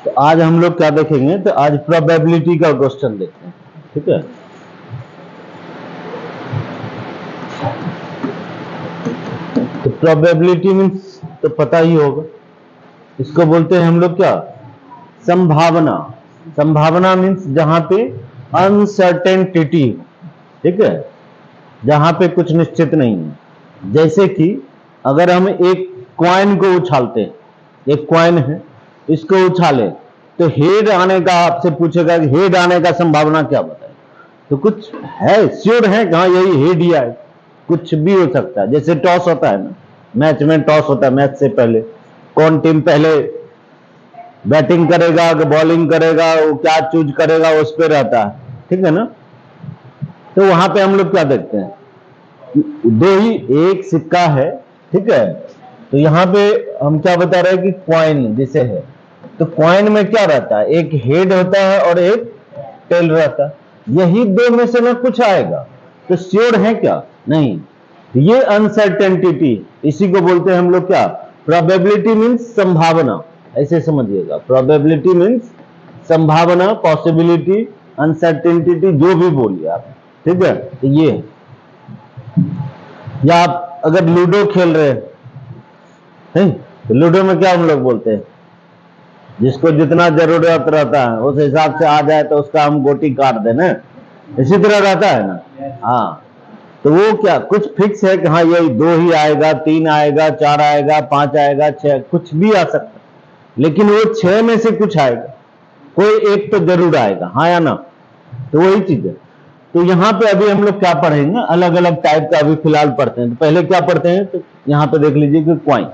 तो आज हम लोग क्या देखेंगे, तो आज प्रोबेबिलिटी का क्वेश्चन देखते हैं। ठीक है, तो प्रोबेबिलिटी मीन्स तो पता ही होगा, इसको बोलते हैं हम लोग क्या, संभावना। संभावना मीन्स जहां पे अनसर्टेनिटी, ठीक है, जहां पे कुछ निश्चित नहीं है। जैसे कि अगर हम एक कॉइन को उछालते हैं, एक कॉइन है, इसको उछाले तो हेड आने का आपसे पूछेगा कि हेड आने का संभावना क्या बताए, तो कुछ है श्योर है कि हाँ यही हेड ही आए, कुछ भी हो सकता है। जैसे टॉस होता है ना, मैच में टॉस होता है, मैच से पहले कौन टीम पहले बैटिंग करेगा कि बॉलिंग करेगा, वो क्या चूज करेगा उस पर रहता है, ठीक है ना। तो वहां पे हम लोग क्या देखते हैं, दो ही एक सिक्का है, ठीक है, तो यहाँ पे हम क्या बता रहे हैं कि कॉइन जिसे है, तो कॉइन में क्या रहता है, एक हेड होता है और एक टेल रहता है, यही दो में से ना कुछ आएगा, तो श्योर है क्या, नहीं। तो ये अनसर्टेनिटी, इसी को बोलते हैं हम लोग क्या, प्रोबेबिलिटी मीन्स संभावना, ऐसे समझिएगा। प्रोबेबिलिटी मीन्स संभावना, पॉसिबिलिटी, अनसर्टेनिटी, जो भी बोलिए आप, ठीक है। तो ये है, या आप अगर लूडो खेल रहे हैं तो लूडो में क्या हम लोग बोलते हैं, जिसको जितना जरूरत रहता है उस हिसाब से आ जाए तो उसका हम गोटी काट देना, इसी तरह रहता है ना। हाँ, तो वो क्या कुछ फिक्स है कि हाँ यही दो ही आएगा, तीन आएगा, चार आएगा, पांच आएगा, छह, कुछ भी आ सकता है, लेकिन वो छह में से कुछ आएगा, कोई एक तो जरूर आएगा, हाँ या ना। तो वही चीज है। तो यहाँ पे अभी हम लोग क्या पढ़ेंगे, अलग अलग टाइप का अभी फिलहाल पढ़ते हैं। तो पहले क्या पढ़ते हैं, तो यहाँ पे देख लीजिए कि क्वाइन,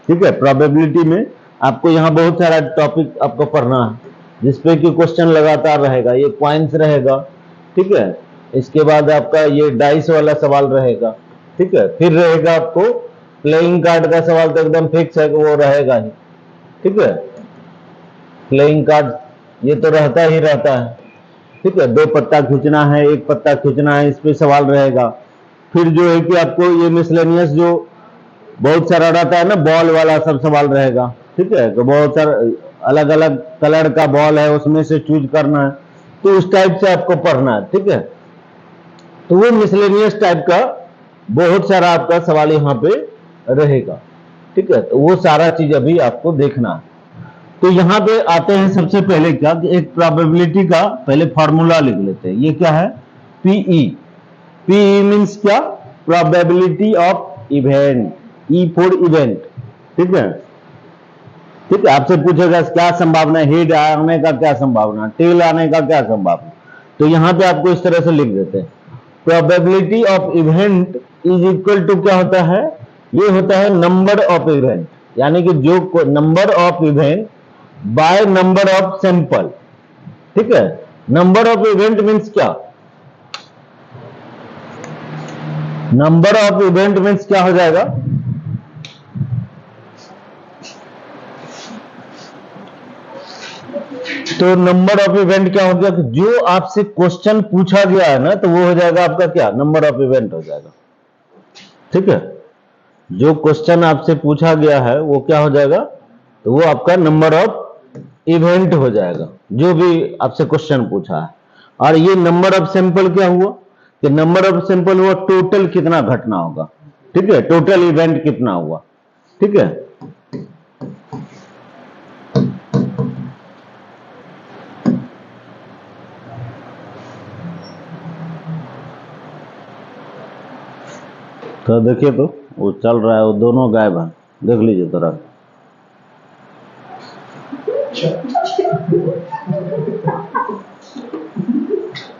ठीक है। प्रोबेबिलिटी में आपको यहाँ बहुत सारा टॉपिक आपको पढ़ना है, जिसपे कि क्वेश्चन लगातार रहेगा। ये क्वाइंस रहेगा, ठीक है, इसके बाद आपका ये डाइस वाला सवाल रहेगा, ठीक है, फिर रहेगा आपको प्लेइंग कार्ड का सवाल, तो एकदम फिक्स है कि वो रहेगा ही, ठीक है। प्लेइंग कार्ड ये तो रहता ही रहता है, ठीक है, दो पत्ता खींचना है, एक पत्ता खींचना है, इस पे सवाल रहेगा। फिर जो है कि आपको ये मिसलेनियस जो बहुत सारा रहता है ना, बॉल वाला सब सवाल रहेगा, ठीक है, तो बहुत सारा अलग अलग कलर का बॉल है, उसमें से चूज करना है, तो उस टाइप से आपको पढ़ना है, ठीक है। तो वो मिसलेनियस टाइप का बहुत सारा आपका सवाल यहाँ पे रहेगा, ठीक है। तो वो सारा चीज अभी आपको देखना है। तो यहाँ पे आते हैं सबसे पहले क्या कि एक प्रोबेबिलिटी का पहले फॉर्मूला लिख लेते हैं। ये क्या है, पीई। पीई मीन्स क्या, probability of event, E for event, ठीक है। ठीक है, आपसे पूछेगा क्या संभावना, हेड आने का क्या संभावना, टेल आने का क्या संभावना, तो यहाँ पे आपको इस तरह से लिख देते हैं, probability of event is equal to क्या होता है, ये होता है नंबर ऑफ इवेंट, यानी कि जो number of event by number of sample, ठीक है। नंबर ऑफ इवेंट मीन्स क्या, नंबर ऑफ इवेंट मीन्स क्या हो जाएगा, तो नंबर ऑफ इवेंट क्या हो गया, जो आपसे क्वेश्चन पूछा गया है ना, तो वो हो जाएगा आपका क्या, नंबर ऑफ इवेंट हो जाएगा, ठीक है। जो क्वेश्चन आपसे पूछा गया है वो क्या हो जाएगा, तो वो आपका नंबर ऑफ इवेंट हो जाएगा, जो भी आपसे क्वेश्चन पूछा है। और ये नंबर ऑफ सैंपल क्या हुआ, कि नंबर ऑफ सैंपल हुआ टोटल कितना घटना होगा, ठीक है, टोटल इवेंट कितना हुआ, ठीक है। तो देखिए, तो वो चल रहा है, वो दोनों गायब है, देख लीजिए जरा।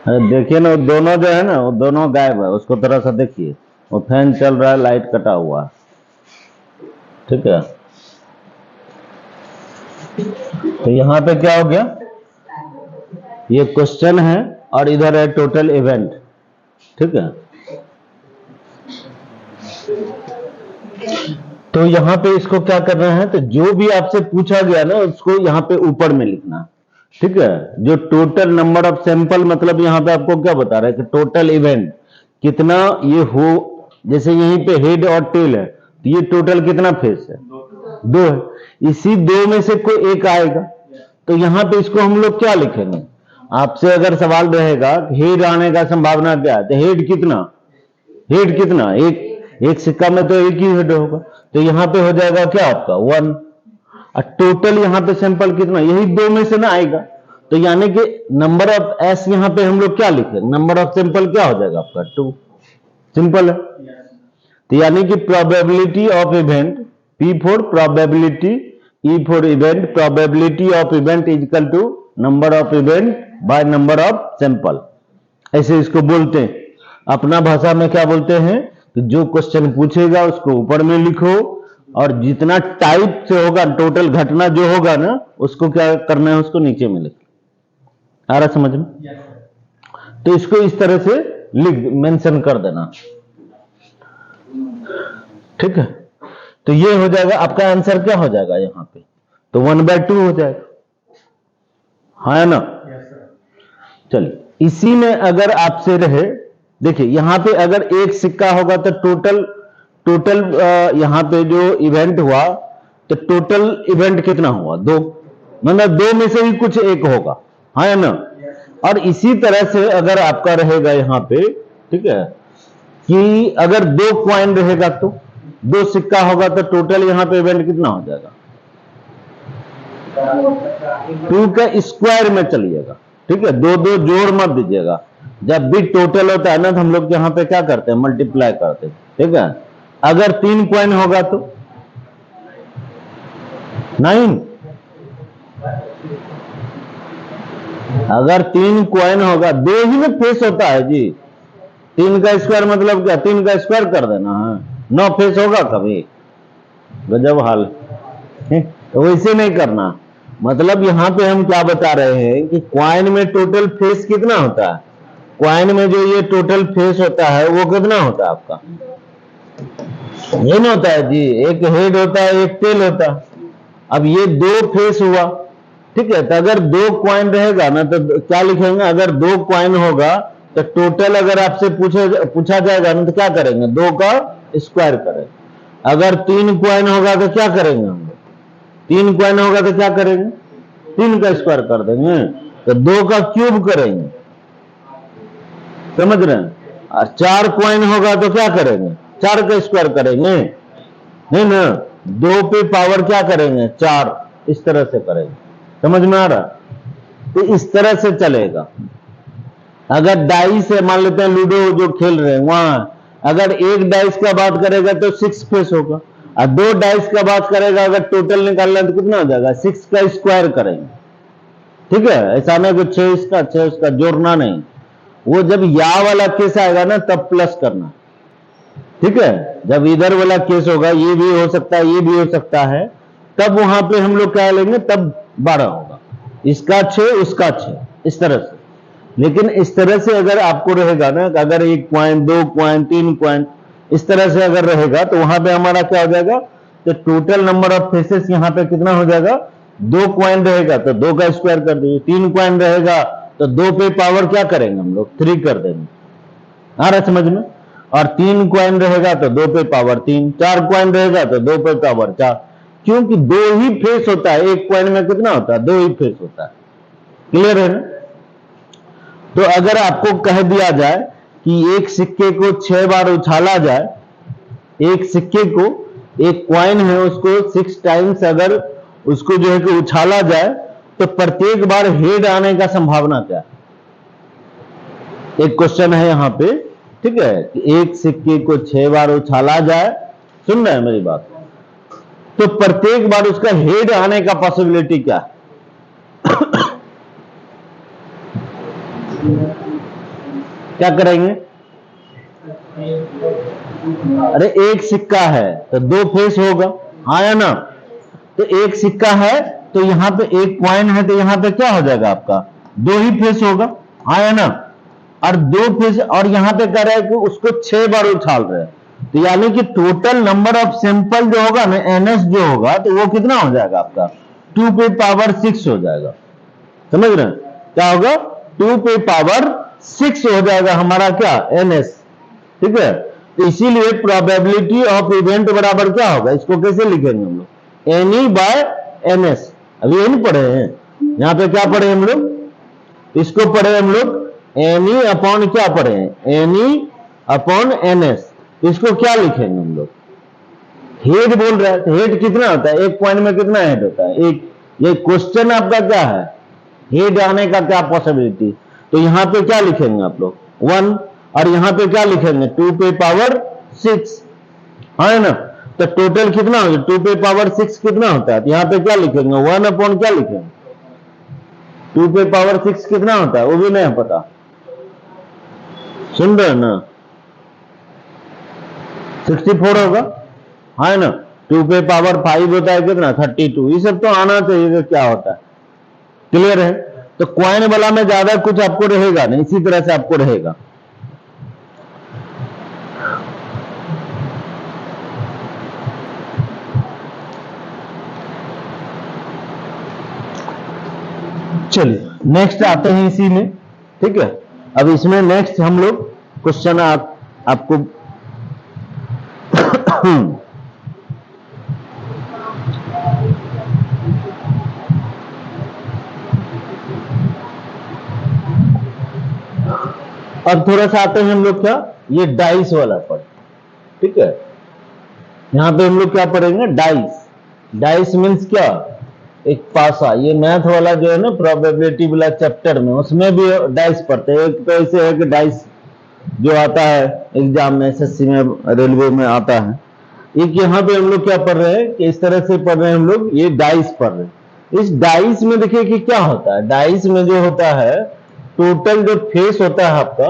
अरे देखिए ना, वो दोनों जो है ना, वो दोनों गायब है, उसको थोड़ा सा देखिए, वो फैन चल रहा है, लाइट कटा हुआ है, ठीक है। तो यहाँ पे क्या हो गया, ये क्वेश्चन है और इधर है टोटल इवेंट, ठीक है। तो यहाँ पे इसको क्या करना है, तो जो भी आपसे पूछा गया ना उसको यहाँ पे ऊपर में लिखना, ठीक है। जो टोटल नंबर ऑफ सैंपल, मतलब यहाँ पे आपको क्या बता रहा है कि टोटल इवेंट कितना ये हो, जैसे यहीं पे हेड और टेल है, तो ये टोटल कितना फेस है, दो है, इसी दो में से कोई एक आएगा, तो यहां पे इसको हम लोग क्या लिखेंगे? आपसे अगर सवाल रहेगा हेड आने का संभावना क्या है, तो हेड कितना एक सिक्का में तो एक ही हेड होगा, तो यहां पे हो जाएगा क्या आपका 1। और टोटल यहां पे सैंपल कितना, यही 2 में से ना आएगा, तो यानी कि नंबर ऑफ एस यहां पे हम लोग क्या लिखेंगे, नंबर ऑफ सैंपल क्या हो जाएगा आपका 2। सिंपल है। तो यानी कि probability of event P for probability, E for event, probability of event is equal to number of event by number of sample, ऐसे इसको बोलते हैं। अपना भाषा में क्या बोलते हैं कि जो क्वेश्चन पूछेगा उसको ऊपर में लिखो, और जितना टाइप से होगा टोटल घटना जो होगा ना उसको क्या करना है, उसको नीचे में लिखो। आ रहा समझ में? तो इसको इस तरह से लिख मेंशन कर देना, ठीक है। तो ये हो जाएगा आपका आंसर, क्या हो जाएगा यहां पे, तो 1/2 हो जाएगा, हाँ ना? चलिए, इसी में अगर आपसे रहे, देखिए यहां पे अगर एक सिक्का होगा तो टोटल यहां पे जो इवेंट हुआ तो टोटल इवेंट कितना हुआ, 2, मतलब 2 में से ही कुछ एक होगा, हाँ ना? और इसी तरह से अगर आपका रहेगा यहां पे, ठीक है, कि अगर 2 कॉइन रहेगा तो 2 सिक्का होगा तो टोटल यहां पे इवेंट कितना हो जाएगा, 2 के स्क्वायर में चलिएगा, ठीक है, 2 जोड़ मत दीजिएगा। जब भी टोटल होता है ना तो हम लोग यहां पे क्या करते हैं, मल्टीप्लाई करते हैं, ठीक है। अगर 3 कॉइन होगा तो 9, अगर 3 कॉइन होगा, 2 ही में फेस होता है जी, 3 का स्क्वायर मतलब क्या, 3 का स्क्वायर कर देना है, 9 फेस होगा कभी, गजब हाल, तो वैसे नहीं करना। मतलब यहां पे हम क्या बता रहे हैं कि क्वाइन में टोटल फेस कितना होता है, क्वाइन में जो ये टोटल फेस होता है वो कितना होता है आपका, ये नहीं होता है जी, एक हेड होता है एक टेल होता है। अब ये 2 फेस हुआ, ठीक है, तो अगर 2 क्वाइन रहेगा ना तो क्या लिखेंगे, अगर 2 क्वाइन होगा तो टोटल अगर आपसे पूछा जाएगा ना तो क्या करेंगे, 2 का स्क्वायर करेंगे। अगर 3 क्वाइन होगा तो क्या करेंगे हम, 3 क्वाइन होगा तो क्या करेंगे, 3 का स्क्वायर कर देंगे, तो 2 का क्यूब करेंगे, समझ रहे हैं। और 4 क्वाइन होगा तो क्या करेंगे, 4 का स्क्वायर करेंगे, नहीं ना, 2 पे पावर क्या करेंगे 4, इस तरह से करेंगे, समझ में आ रहा? तो इस तरह से चलेगा। अगर डाइस है, मान लेते हैं लूडो जो खेल रहे हैं वहां, अगर एक डाइस का बात करेगा तो 6 फेस होगा, और 2 डाइस का बात करेगा अगर टोटल निकालना तो कितना हो जाएगा, 6 का स्क्वायर करेंगे, ठीक है। ऐसा नहीं कि 6 इसका 6 उसका, जोड़ना नहीं, वो जब या वाला केस आएगा ना तब प्लस करना, ठीक है। जब इधर वाला केस होगा, ये भी हो सकता है ये भी हो सकता है, तब वहां पे हम लोग क्या लेंगे, तब 12 होगा, इसका 6 उसका 6, इस तरह से। लेकिन इस तरह से अगर आपको रहेगा ना, अगर 1 क्वाइन 2 क्वाइन 3 क्वाइन इस तरह से अगर रहेगा तो वहां पे हमारा क्या हो जाएगा, तो टोटल नंबर ऑफ फेसेस यहां पे कितना हो जाएगा, 2 क्वाइन रहेगा तो 2 का स्क्वायर कर देंगे, 3 क्वाइन रहेगा तो 2 पे पावर क्या करेंगे हम लोग 3 कर देंगे, आ रहा समझ में। और 3 क्वाइन रहेगा तो 2 पे पावर 3, 4 क्वाइन रहेगा तो 2 पे पावर 4, क्योंकि 2 ही फेस होता है, एक क्वाइन में कितना होता है, 2 ही फेस होता है, क्लियर है ना। तो अगर आपको कह दिया जाए कि एक सिक्के को 6 बार उछाला जाए, एक सिक्के को, एक क्वाइन है उसको 6 टाइम्स अगर उसको जो है कि उछाला जाए तो प्रत्येक बार हेड आने का संभावना क्या है, एक क्वेश्चन है यहां पे, ठीक है, कि एक सिक्के को 6 बार उछाला जाए, सुन रहे हैं मेरी बात, तो प्रत्येक बार उसका हेड आने का पॉसिबिलिटी क्या है, क्या करेंगे। अरे एक सिक्का है तो 2 फेस होगा, हाँ या ना, तो एक सिक्का है तो यहां पे एक क्वाइन है तो यहां पे क्या हो जाएगा आपका 2 ही फेस होगा, हाँ या ना, और 2 फेस, और यहां पे कह रहा है कि उसको 6 बार उछाल रहे हैं, तो यानी कि टोटल नंबर ऑफ सैंपल जो होगा ना NS जो होगा तो वो कितना हो जाएगा आपका 2 पे पावर 6 हो जाएगा, समझ रहे हैं, क्या होगा 2 पे पावर 6 हो जाएगा हमारा क्या NS, ठीक है। तो इसीलिए प्रोबेबिलिटी ऑफ इवेंट बराबर क्या होगा, इसको कैसे लिखेंगे हम लोग, NE बाय NS, अभी ये नहीं पढ़े हैं, यहाँ पे क्या पढ़े हम लोग, इसको पढ़े हम लोग एनी अपॉन क्या पढ़े हैं, एनी अपॉन एनएस। इसको क्या लिखेंगे हम लोग, हेड बोल रहा है, तो हेड कितना होता है, एक पॉइंट में कितना हेड होता है, एक। ये क्वेश्चन आपका क्या है, हेड आने का क्या पॉसिबिलिटी, तो यहां पे क्या लिखेंगे आप लोग 1, और यहां पे क्या लिखेंगे 2 पे पावर 6, है ना। तो टोटल कितना होगा, 2 पे पावर 6 कितना होता है, तो यहां पे क्या लिखेंगे 1 अपॉन क्या लिखेंगे, 2 पे पावर 6 कितना होता है वो भी नहीं पता, सुन रहे ना, 64 होगा, है ना। 2 पे पावर 5 होता है कितना 32, ये सब तो आना चाहिए कि क्या होता है, क्लियर है। तो क्वाइन वाला में ज्यादा कुछ आपको रहेगा नहीं, इसी तरह से आपको रहेगा। चलिए नेक्स्ट आते हैं इसी में, ठीक है। अब इसमें नेक्स्ट हम लोग क्वेश्चन आपको अब थोड़ा सा आते हैं हम लोग क्या, ये डाइस वाला पर, ठीक है। यहां पे हम लोग क्या पढ़ेंगे, डाइस। डाइस मीन्स क्या, एक पासा। ये मैथ वाला जो है ना प्रोबेबिलिटी वाला चैप्टर में, उसमें भी डाइस पढ़ते हैं। एक तो ऐसे है कि डाइस जो आता है एग्जाम में, एसएससी में, रेलवे में आता है। एक यहाँ पे हम लोग क्या पढ़ रहे हैं कि इस तरह से पढ़ रहे हैं हम लोग, ये डाइस पढ़ रहे हैं। इस डाइस में देखिए कि क्या होता है, डाइस में जो होता है टोटल जो फेस होता है आपका,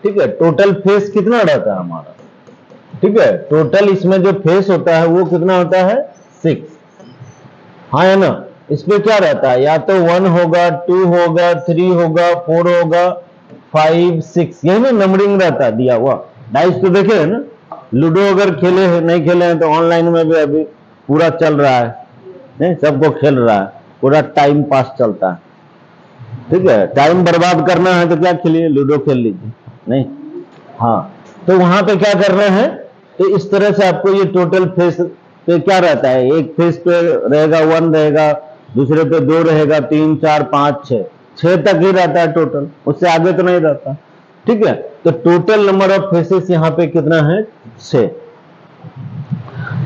ठीक है, टोटल फेस कितना रहता है हमारा, ठीक है, टोटल इसमें जो फेस होता है वो कितना होता है 6, हाँ है ना। इसमें क्या रहता है, या तो 1 होगा, 2 होगा, 3 होगा, 4 होगा, 5 6, यही ना नंबरिंग रहता है दिया हुआ। डाइस तो देखे है ना, लूडो अगर खेले हैं, नहीं खेले हैं तो ऑनलाइन में भी अभी पूरा चल रहा है, नहीं सबको खेल रहा है, पूरा टाइम पास चलता है, ठीक है। टाइम बर्बाद करना है तो क्या खेलिए, लूडो खेल लीजिए, नहीं, हाँ। तो वहां पे क्या कर रहे हैं, तो इस तरह से आपको ये टोटल फेस पे क्या रहता है, एक फेस पे रहेगा 1 रहेगा, दूसरे पे 2 रहेगा, 3 4 5 6 तक ही रहता है टोटल, उससे आगे तो नहीं रहता, ठीक है। तो टोटल नंबर ऑफ फेसेस यहाँ पे कितना है 6।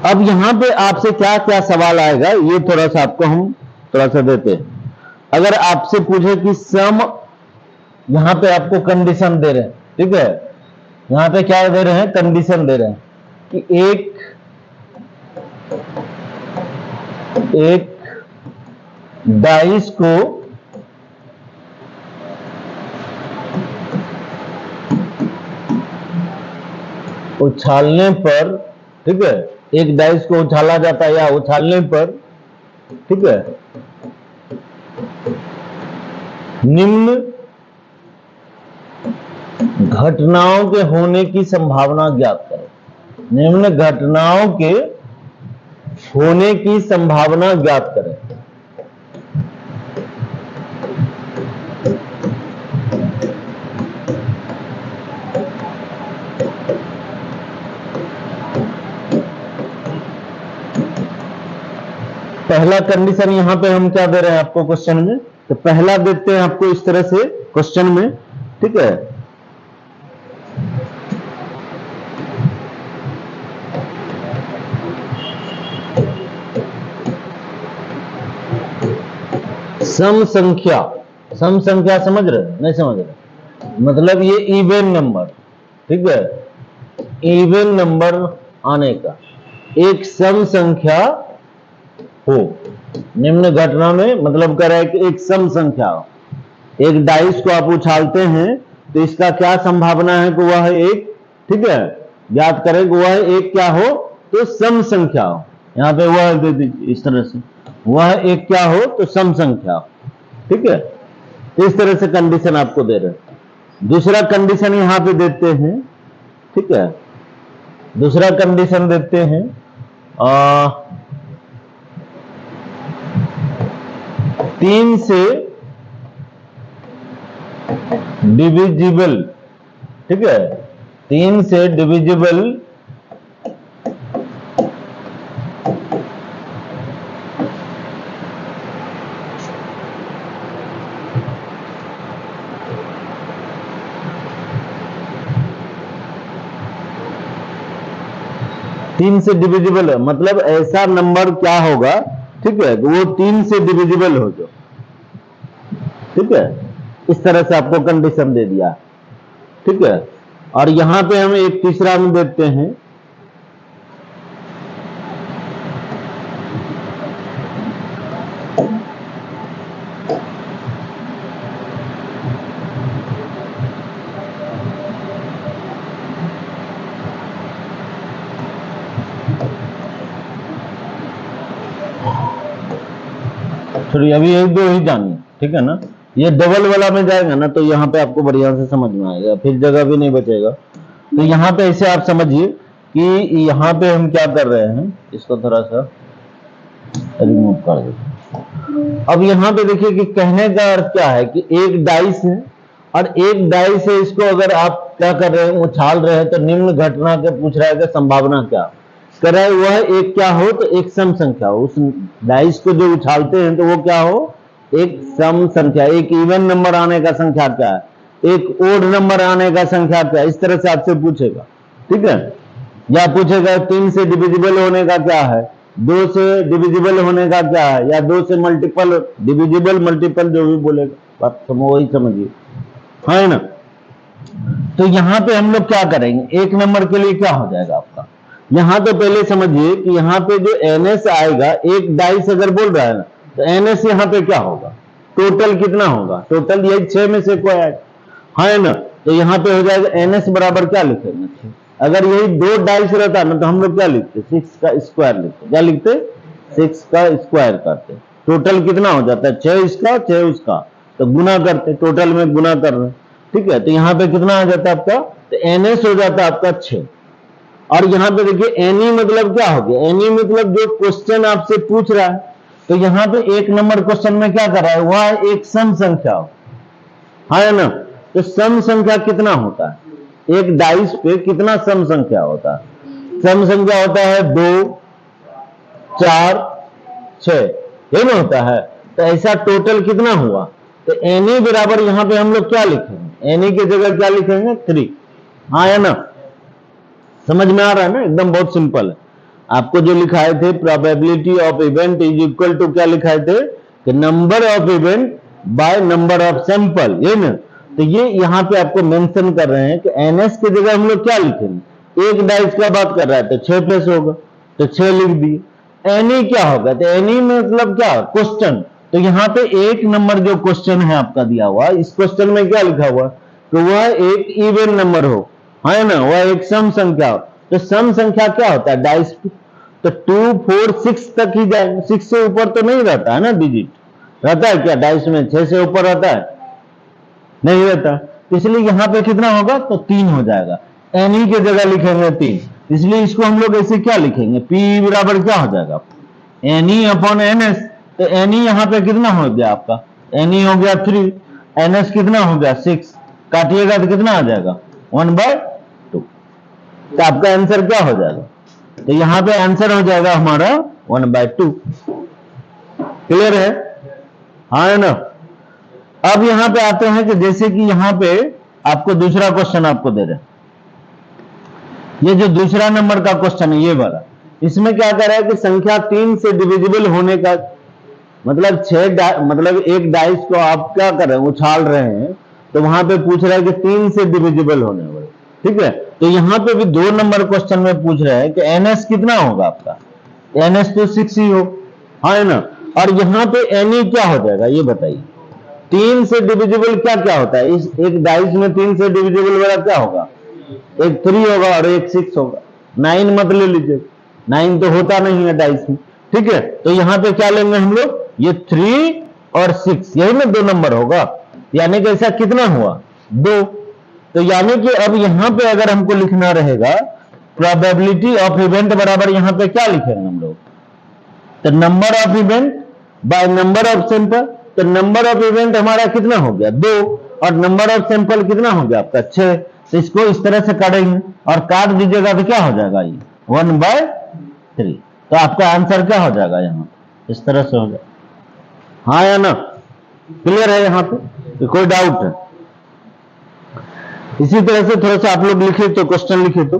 अब यहां पे आपसे क्या क्या सवाल आएगा, ये थोड़ा सा आपको हम थोड़ा सा देते हैं। अगर आपसे पूछे कि सम, यहां पे आपको कंडीशन दे रहे हैं, ठीक है, यहां पे क्या दे रहे हैं, कंडीशन दे रहे हैं कि एक डाइस को उछालने पर, ठीक है, एक डाइस को उछाला जाता है या उछालने पर, ठीक है, निम्न घटनाओं के होने की संभावना ज्ञात करें। निम्न घटनाओं के होने की संभावना ज्ञात करें। पहला कंडीशन यहां पे हम क्या दे रहे हैं आपको क्वेश्चन में, तो पहला देते हैं आपको इस तरह से क्वेश्चन में, ठीक है, सम संख्या। सम संख्या समझ रहे, नहीं समझ रहे, मतलब ये इवन नंबर, ठीक है, इवन नंबर आने का एक सम संख्या हो निम्न घटना में, मतलब कह रहा है कि एक सम संख्या हो। एक डाइस को आप उछालते हैं तो इसका क्या संभावना है कि वह एक, ठीक है, ज्ञात करें कि वह एक क्या हो, तो सम संख्या हो। यहां पे वह दे दीजिए इस तरह से, वह एक क्या हो तो सम संख्या हो, ठीक है। इस तरह से कंडीशन आपको दे रहे हैं। दूसरा कंडीशन यहां पे देते हैं, ठीक है, दूसरा कंडीशन देते हैं 3 से डिविजिबल, ठीक है, 3 से डिविजिबल तीन से डिविजिबल है, मतलब ऐसा नंबर क्या होगा, ठीक है, वो 3 से डिविजिबल हो जो, ठीक है, इस तरह से आपको कंडीशन दे दिया, ठीक है। और यहां पे हम एक तीसरा में देखते हैं, सॉरी अभी एक दो ही जानिए, ठीक है ना। ये डबल वाला में जाएगा ना तो यहाँ पे आपको बढ़िया से समझ में आएगा, फिर जगह भी नहीं बचेगा। तो यहाँ पे ऐसे आप समझिए कि यहाँ पे हम क्या कर रहे हैं, इसको थोड़ा सा रिमूव कर देते। अब यहाँ पे देखिए कि कहने का अर्थ क्या है कि एक डाइस है और एक डाइस है, इसको अगर आप क्या कर रहे हैं, उछाल रहे हैं, तो निम्न घटना के पूछ रहा है कि संभावना क्या कर रहा है, वह एक क्या हो, तो एक सम संख्या हो। उस डाइस को जो उछालते हैं तो वो क्या हो, एक सम संख्या, एक इवन नंबर आने का संख्या क्या है, एक ओड नंबर आने का संख्या क्या है, इस तरह से आपसे पूछेगा, ठीक है। या पूछेगा 3 से डिविजिबल होने का क्या है, 2 से डिविजिबल होने का क्या है, या 2 से मल्टीपल, डिविजिबल मल्टीपल जो भी बोलेगा, बात वही समझिए, है ना। तो यहां पे हम लोग क्या करेंगे, एक नंबर के लिए क्या हो जाएगा आपका, यहां तो पहले समझिए कि यहां पे जो एनएस आएगा, एक डाइस अगर बोल रहा है ना, तो एनएस यहां पे क्या होगा, टोटल कितना होगा, टोटल यही 6 में से कोई है ना। तो यहां पे हो जाएगा एनएस बराबर क्या लिखेंगे, अगर यही 2 डाइस रहता ना तो हम लोग क्या लिखते, 6 का स्क्वायर लिखते, क्या लिखते, 6 का स्क्वायर करते, टोटल कितना हो जाता है, 6 इसका 6 उसका, तो गुना करते, टोटल में गुना कर रहे हैं, ठीक है। तो यहाँ पे कितना आ जाता है आपका, तो एनएस हो जाता है आपका 6। और यहां पे देखिए एनी मतलब क्या हो गया, एनी मतलब जो क्वेश्चन आपसे पूछ रहा है, तो यहां पे एक नंबर क्वेश्चन में क्या कर रहा है, वह एक सम संख्या हो, है ना। तो सम संख्या कितना होता है, एक डाइस पे कितना सम संख्या होता है, सम संख्या होता है 2 4 6, ये ना होता है। तो ऐसा टोटल कितना हुआ, तो एनी बराबर यहां पे हम लोग क्या लिखेंगे, एनी की जगह क्या लिखेंगे 3, हाँ है ना, समझ में आ रहा है ना, एकदम बहुत सिंपल है। आपको जो लिखाए थे probability of event is equal to क्या लिखाए थे, कि number of event by number of sample, ये ना। तो ये यहाँ पे आपको मेंशन कर रहे हैं कि एनएस की जगह हम लोग क्या लिखेंगे, एक डाइस का बात कर रहा है तो 6 प्लस होगा, तो 6 लिख दिए। एनी क्या होगा, तो एनी मतलब क्या, क्वेश्चन, तो यहाँ पे एक नंबर जो क्वेश्चन है आपका दिया हुआ, इस क्वेश्चन में क्या लिखा हुआ, तो वह एक इवन नंबर हो, है ना, वह एक सम संख्या हो। तो सम संख्या क्या होता है डाइस, तो 2 4 6 तक ही जाएगा, 6 से ऊपर तो नहीं रहता है ना डिजिट, रहता है क्या डाइस में, 6 से ऊपर रहता है, नहीं रहता। इसलिए यहां पे कितना होगा, तो 3 हो जाएगा, एनी की जगह लिखेंगे 3, इसलिए इसको हम लोग ऐसे क्या लिखेंगे, पी बराबर क्या हो जाएगा, एनी अपॉन एनएस। तो एनी यहां पे कितना हो गया आपका, एनी हो गया 3, एनएस कितना हो गया 6, काटिएगा तो कितना आ जाएगा 1/2। तो आपका आंसर क्या हो जाएगा, तो यहां पे आंसर हो जाएगा हमारा 1/2। क्लियर है, हाँ है ना। अब यहां पे आते हैं कि जैसे कि यहां पे आपको दूसरा क्वेश्चन आपको दे रहे हैं, ये जो दूसरा नंबर का क्वेश्चन है ये वाला, इसमें क्या कर रहा है कि संख्या 3 से डिविजिबल होने का मतलब 6 मतलब एक डाइस को आप क्या कर रहे हैं, उछाल रहे हैं, तो वहां पे पूछ रहा है कि 3 से डिविजिबल होने वाले, ठीक है। तो यहां पे भी 2 नंबर क्वेश्चन में पूछ रहे हैं कि एनएस कितना होगा आपका, एनएस तो 6 ही हो, है ना। और यहां पे एनी क्या हो जाएगा ये बताइए, 3 से डिविजिबल क्या क्या होता है, इस एक डाइस में 3 से डिविजिबल वाला क्या होगा, एक 3 होगा और एक 6 होगा, 9 मत ले लीजिए, 9 तो होता नहीं है डाइस में, ठीक है। तो यहां पे क्या लेंगे हम लोग, ये 3 और 6, यही ना 2 नंबर होगा, यानी कि ऐसा कितना हुआ 2। तो यानी कि अब यहां पे अगर हमको लिखना रहेगा प्रोबेबिलिटी ऑफ इवेंट बराबर यहां पे क्या लिखेंगे हम लोग, तो number of event by number of sample. तो नंबर ऑफ इवेंट हमारा कितना हो गया 2, और नंबर ऑफ सैंपल कितना हो गया आपका 6। तो इसको इस तरह से काटेंगे और काट दीजिएगा तो क्या हो जाएगा, ये 1/3। तो आपका आंसर क्या हो जाएगा, यहां इस तरह से हो जाएगा, हाँ या ना। क्लियर है यहाँ पे? तो कोई डाउट है? इसी तरह से थोड़ा सा आप लोग लिखे तो क्वेश्चन लिखे तो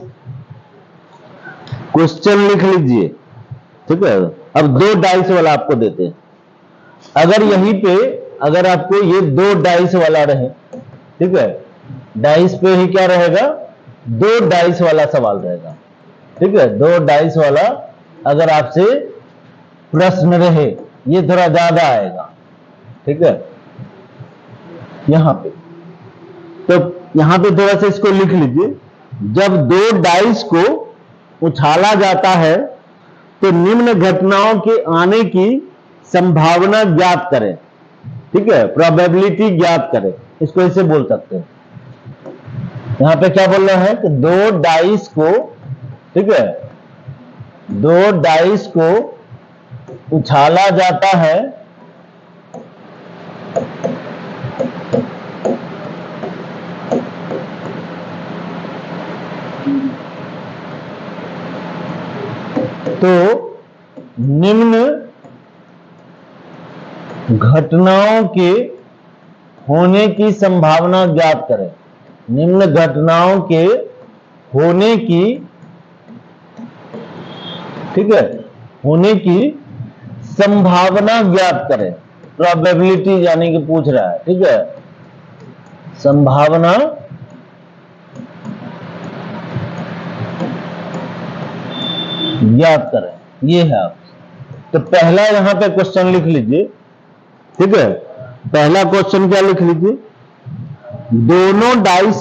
क्वेश्चन लिख लीजिए, ठीक है। अब दो डाइस वाला आपको देते हैं। अगर यहीं पे अगर आपको ये दो डाइस वाला रहे, ठीक है, डाइस पे ही क्या रहेगा, दो डाइस वाला सवाल रहेगा, ठीक है। दो डाइस वाला अगर आपसे प्रश्न रहे, ये थोड़ा ज्यादा आएगा, ठीक है। यहां पे तो यहां पे थोड़ा सा इसको लिख लीजिए। जब दो डाइस को उछाला जाता है तो निम्न घटनाओं के आने की संभावना ज्ञात करें, ठीक है, प्रोबेबिलिटी ज्ञात करें, इसको ऐसे बोल सकते हैं। यहां पे क्या बोल रहा है कि दो डाइस को, ठीक है, दो डाइस को उछाला जाता है तो निम्न घटनाओं के होने की संभावना ज्ञात करें। निम्न घटनाओं के होने की, ठीक है, होने की संभावना ज्ञात करें। प्रोबेबिलिटी यानी कि पूछ रहा है, ठीक है, संभावना ज्ञात करें, ये है आप। तो पहला यहां पे क्वेश्चन लिख लीजिए, ठीक है। पहला क्वेश्चन क्या लिख लीजिए, दोनों डाइस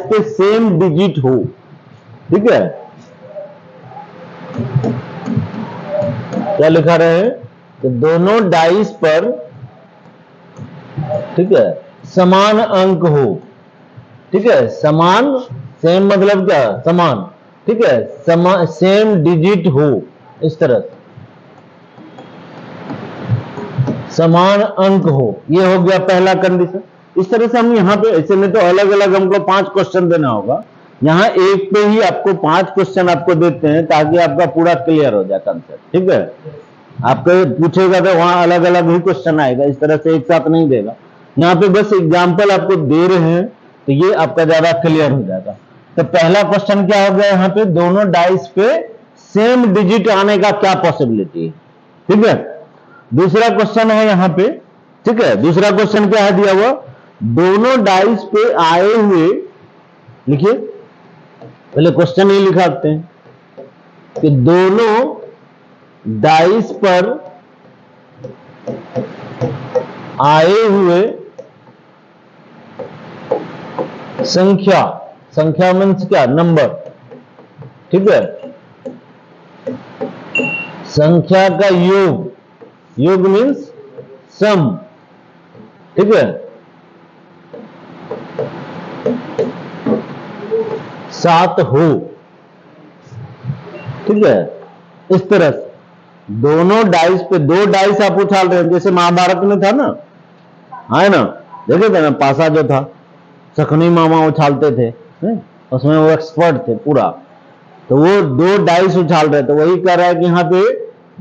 पे सेम डिजिट हो, ठीक है। क्या लिखा रहे हैं कि दोनों डाइस पर, ठीक है, समान अंक हो, ठीक है, समान, सेम मतलब क्या, समान, ठीक है, सेम डिजिट हो, इस तरह समान अंक हो, ये हो गया पहला कंडीशन। इस तरह से हम यहाँ पे, ऐसे में तो अलग अलग हमको 5 क्वेश्चन देना होगा, यहाँ एक पे ही आपको 5 क्वेश्चन आपको देते हैं ताकि आपका पूरा क्लियर हो जाए कंसेप्ट, ठीक है। आपको पूछेगा तो वहां अलग अलग ही क्वेश्चन आएगा, इस तरह से एक साथ नहीं देगा। यहाँ पे बस एग्जाम्पल आपको दे रहे हैं तो ये आपका ज्यादा क्लियर हो जाएगा। तो पहला क्वेश्चन क्या हो गया, यहाँ पे दोनों डाइस पे सेम डिजिट आने का क्या पॉसिबिलिटी है, ठीक है। दूसरा क्वेश्चन है यहाँ पे, ठीक है, दूसरा क्वेश्चन क्या है दिया हुआ, दोनों डाइस पे आए हुए, लिखिए पहले क्वेश्चन ही लिखाते हैं कि दोनों डाइस पर आए हुए संख्या, संख्या मीन्स क्या, नंबर, ठीक है, संख्या का योग, योग मीन्स सम, ठीक है, 7 हो, ठीक है। इस तरह से दोनों डाइस पे, दो डाइस आप उछाल रहे हैं, जैसे महाभारत में था ना, है ना, देखे थे ना, पासा जो था, सखनी मामा उछालते थे, उसमें वो एक्सपर्ट थे पूरा, तो वो दो डाइस उछाल रहे थे। वही कह रहा है कि यहाँ पे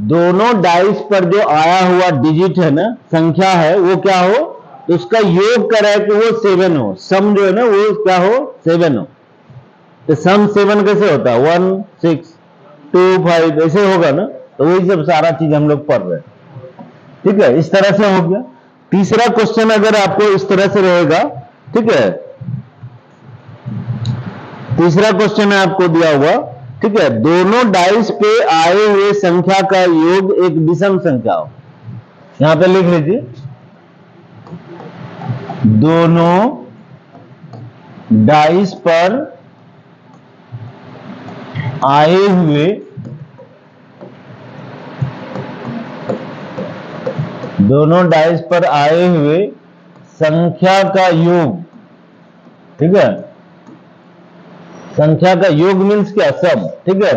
दोनों डाइस पर जो आया हुआ डिजिट है ना, संख्या है, वो क्या हो, तो उसका योग कर रहा है कि वो 7 हो, सम जो है ना वो क्या हो, 7 हो। तो सम 7 कैसे होता है, 1 6 2 5 ऐसे होगा ना, तो वही सब सारा चीज हम लोग पढ़ रहे हैं, ठीक है। इस तरह से हो गया। तीसरा क्वेश्चन अगर आपको इस तरह से रहेगा, ठीक है, तीसरा क्वेश्चन है आपको दिया हुआ, ठीक है, दोनों डाइस पे आए हुए संख्या का योग एक विषम संख्या हो। यहां पे लिख लीजिए, दोनों डाइस पर आए हुए, दोनों डाइस पर आए हुए संख्या का योग, ठीक है, संख्या का योग मीन्स क्या, सम, ठीक है।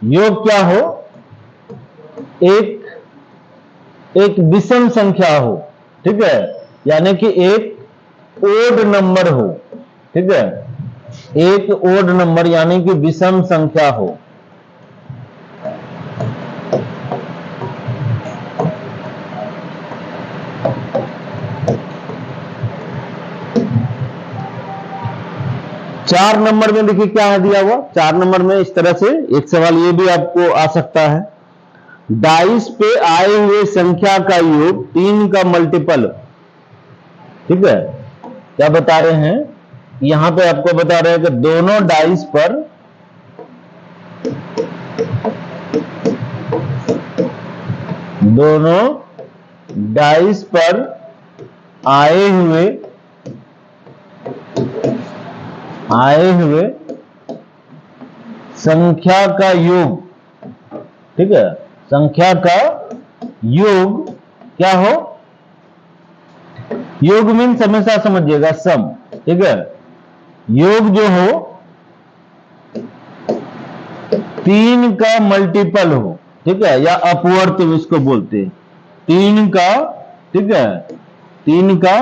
योग क्या हो, एक विषम संख्या हो, ठीक है, यानी कि एक ओड नंबर हो, ठीक है, एक ओड नंबर यानी कि विषम संख्या हो। चार नंबर में देखिए क्या है दिया हुआ। 4 नंबर में इस तरह से एक सवाल ये भी आपको आ सकता है, डाइस पे आए हुए संख्या का योग 3 का मल्टीपल। ठीक है, क्या बता रहे हैं, यहां पे आपको बता रहे हैं कि दोनों डाइस पर आए हुए संख्या का योग, ठीक है, संख्या का योग क्या हो, योग मीन्स हमेशा समझिएगा सम। ठीक है, योग जो हो 3 का मल्टीपल हो, ठीक है, या अपवर्त इसको बोलते हैं 3 का, ठीक है, 3 का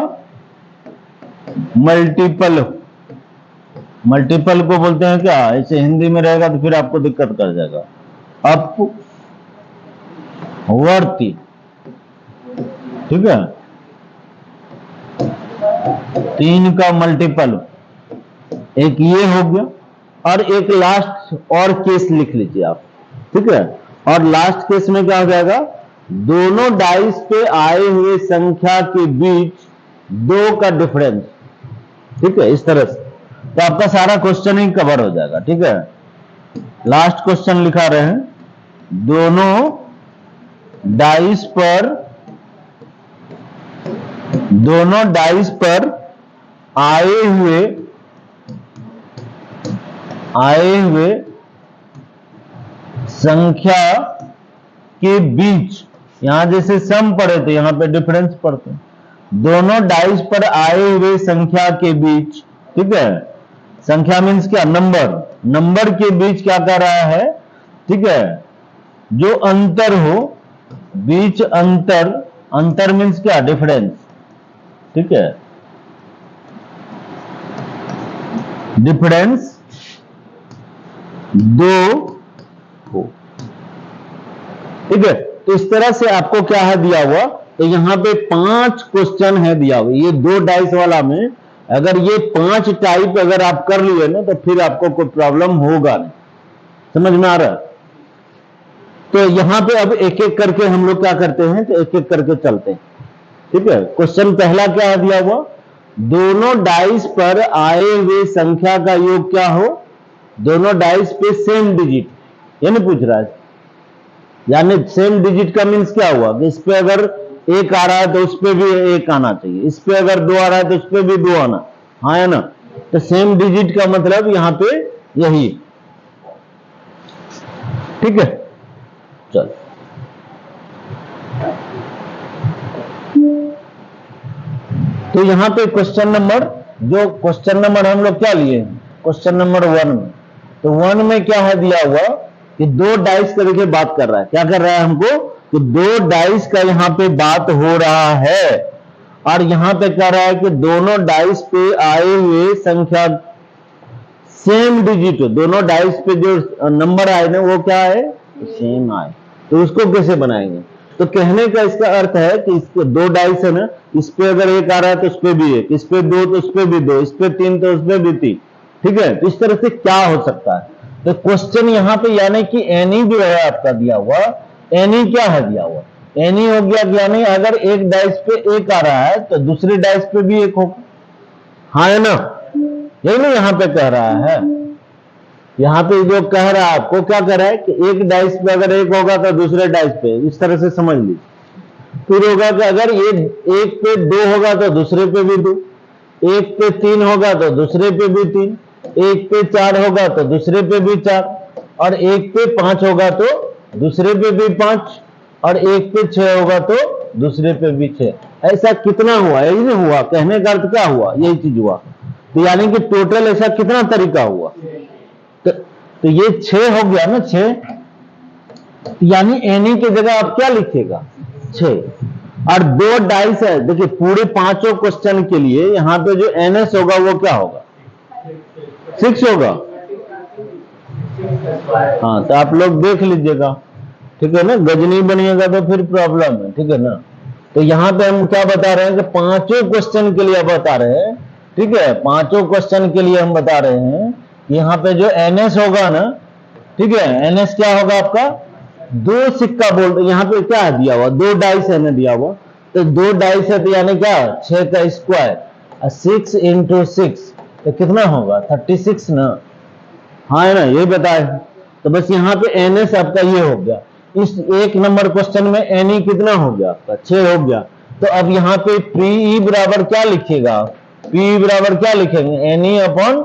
मल्टीपल हो। मल्टीपल को बोलते हैं क्या, ऐसे हिंदी में रहेगा तो फिर आपको दिक्कत कर जाएगा, अपवर्ती। ठीक है, 3 का मल्टीपल, एक ये हो गया, और एक लास्ट और केस लिख लीजिए आप। ठीक है, और लास्ट केस में क्या हो जाएगा, दोनों डाइस पे आए हुए संख्या के बीच 2 का डिफरेंस। ठीक है, इस तरह से तो आपका सारा क्वेश्चन ही कवर हो जाएगा। ठीक है, लास्ट क्वेश्चन लिखा रहे हैं, दोनों डाइस पर आए हुए संख्या के बीच, यहां जैसे सम पढ़े थे यहां पे डिफरेंस पढ़ते हैं, दोनों डाइस पर आए हुए संख्या के बीच, ठीक है, संख्या मीन्स क्या, नंबर के बीच क्या कर रहा है, ठीक है, जो अंतर हो, बीच अंतर मीन्स क्या, डिफरेंस। ठीक है, डिफरेंस 2 हो। ठीक है, तो इस तरह से आपको क्या है दिया हुआ, तो यहां पे 5 क्वेश्चन है दिया हुआ, ये 2 डाइस वाला में अगर ये 5 टाइप अगर आप कर लिए ना तो फिर आपको कोई प्रॉब्लम होगा नहीं। समझ में आ रहा है? तो यहां पे अब एक एक करके हम लोग क्या करते हैं, तो एक एक करके चलते हैं। ठीक है, क्वेश्चन पहला क्या है दिया हुआ, दोनों डाइस पर आए हुए संख्या का योग क्या हो, दोनों डाइस पे सेम डिजिट, ये नहीं पूछ रहा है, यानी सेम डिजिट का मीन्स क्या हुआ कि इस पे अगर 1 आ रहा है तो उस पे भी 1 आना चाहिए, इस पे अगर 2 आ रहा है तो उस पे भी 2 आना, हाँ है ना, तो सेम डिजिट का मतलब यहां पे यही। ठीक है, चल तो यहां पे क्वेश्चन नंबर हम लोग क्या लिए, क्वेश्चन नंबर 1 में, तो 1 में क्या है दिया हुआ कि 2 डाइस का देखिए बात कर रहा है, क्या कर रहा है हमको, कि 2 डाइस का यहां पे बात हो रहा है, और यहां पे कह रहा है कि दोनों डाइस पे आए हुए संख्या सेम डिजिट हो, दोनों डाइस पे जो नंबर आए ना वो क्या है, सेम आए, तो उसको कैसे बनाएंगे, तो कहने का इसका अर्थ है कि इसके 2 डाइस है ना, इस पे अगर 1 आ रहा है तो इस पे भी 1, इस पे 2 तो इस पे भी 2, इस पे 3 तो उस पे भी 3। ठीक है, तो इस तरह से क्या हो सकता है, तो क्वेश्चन यहां पे यानी कि एनी जो है आपका दिया हुआ, एनी क्या है दिया हुआ, एनी हो गया, यानी अगर एक डाइस पे 1 आ रहा है तो दूसरी डाइस पे भी 1 होगा, हाँ है ना, यही ना यहां पे कह रहा है, यहां पे जो कह रहा है आपको क्या कह रहा है कि एक डाइस पे अगर 1 होगा तो दूसरे डाइस पे, इस तरह से समझ लीजिए। फिर होगा कि अगर ये 1 पे 2 होगा तो दूसरे पे भी 2, 1 पे 3 होगा तो दूसरे पे भी 3, 1 पे 4 होगा तो दूसरे पे भी 4, और 1 पे 5 होगा तो दूसरे पे भी 5, और 1 पे 6 होगा तो दूसरे पे भी 6। ऐसा कितना हुआ, यही नहीं हुआ, कहने का अर्थ क्या हुआ, यही चीज हुआ, तो यानी कि टोटल ऐसा कितना तरीका हुआ, तो ये 6 हो गया ना, 6, यानी एनी की जगह आप क्या लिखिएगा, 6, और 2 डाइस है, देखिए पूरे 5 क्वेश्चन के लिए यहां पे जो एनएस होगा वो क्या होगा, 6 होगा। हाँ, तो आप लोग देख लीजिएगा, ठीक है ना, गजनी बनिएगा तो फिर प्रॉब्लम है, ठीक है ना, तो यहां पे हम क्या बता रहे हैं कि पांचों क्वेश्चन के लिए बता रहे हैं, ठीक है, पांचों क्वेश्चन के लिए हम बता रहे हैं यहां पे जो एनएस होगा ना, ठीक है, एनएस क्या होगा आपका, दो सिक्का बोल, यहां पे क्या दिया हुआ, दो डाइस है ना दिया हुआ, तो दो डाइस है तो यानी क्या 6 का स्क्वायर, 6 इंटू 6 तो कितना होगा 36 ना, हाँ है ना, ये बताए। तो बस यहाँ पे एनएस आपका ये हो गया। इस एक नंबर क्वेश्चन में एनई कितना हो गया आपका 6 हो गया। तो अब यहाँ पे पीई बराबर क्या लिखिएगा, पीई बराबर क्या लिखेंगे, एनई अपॉन